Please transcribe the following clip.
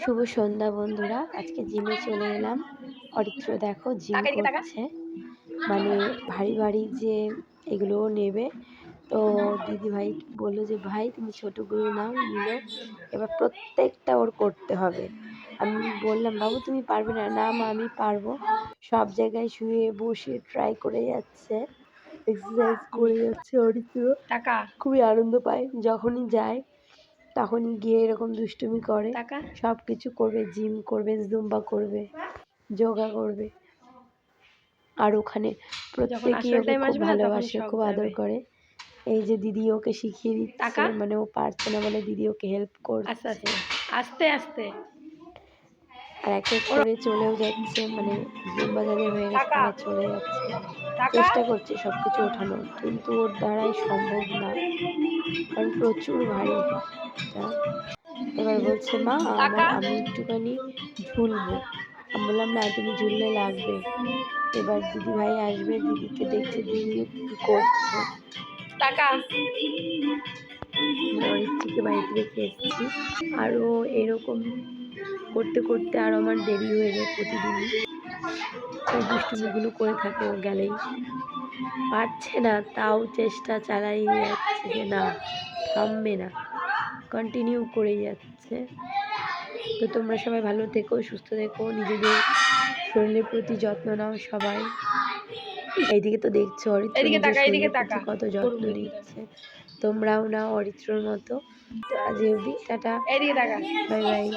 শুভ সন্ধ্যা বন্ধুরা, আজকে জিমে চলে এলাম। অরিত্র দেখো জিম করছে, মানে ভারী ভারী যে এগুলো নেবে। তো দিদি ভাই বললো যে ভাই তুমি ছোটোগুলো নাও, নিল। এবার প্রত্যেকটা ওর করতে হবে। আমি বললাম বাবু তুমি পারবে না? না মা আমি পারবো। সব জায়গায় শুয়ে বসে ট্রাই করে যাচ্ছে, এক্সারসাইজ করে যাচ্ছে। অরিত্র খুবই আনন্দ পায় যখনই যায়, তখনই গিয়ে এরকম দুষ্টুমি করে, সব কিছু করবে, জিম করবে, জুম্বা করবে, যোগা করবে। আর ওখানে প্রত্যেকেই ওকে খুব ভালোবাসে, খুব আদর করে। এই যে দিদি ওকে শিখিয়ে দিচ্ছে, মানে ও পারছে না বলে দিদি ওকে হেল্প করছে আস্তে আস্তে। আর এক এক করে চলেও যাচ্ছে, মানে জুম্বা যাদের হয়ে গেছে তারা চলে যাচ্ছে, চেষ্টা করছে সবকিছু ওঠানোর, কিন্তু ওর দ্বারাই সম্ভব না, কারণ প্রচুর ভারী এটা। এবার বলছে মা আমি একটুখানি ঝুলবো। আমি বললাম না তুমি ঝুললে লাগবে। এবার দিদি ভাই আসবে, দিদিকে দেখছে দিদি কি করছে। অরিত্রীকে বাড়িতে রেখে এসেছি, আরও এরকম করতে করতে আরও আমার দেরি হয়ে যায় প্রতিদিনই। এই দুষ্টুমিগুলো করে থাকে ও গেলেই। পারছে না, তাও চেষ্টা চালাই যাচ্ছে যে না থামবে না, কন্টিনিউ করেই যাচ্ছে। তো তোমরা সবাই ভালো থেকো, সুস্থ থেকো, নিজেদের শরীরের প্রতি যত্ন নাও সবাই। এইদিকে তো দেখছো অরিত্র নিজের শরীরের প্রতি কত যত্ন নিচ্ছে। তোমরাও নাও অরিত্রর মতো। তো আজ অবধি, টাটা, বাই বাই।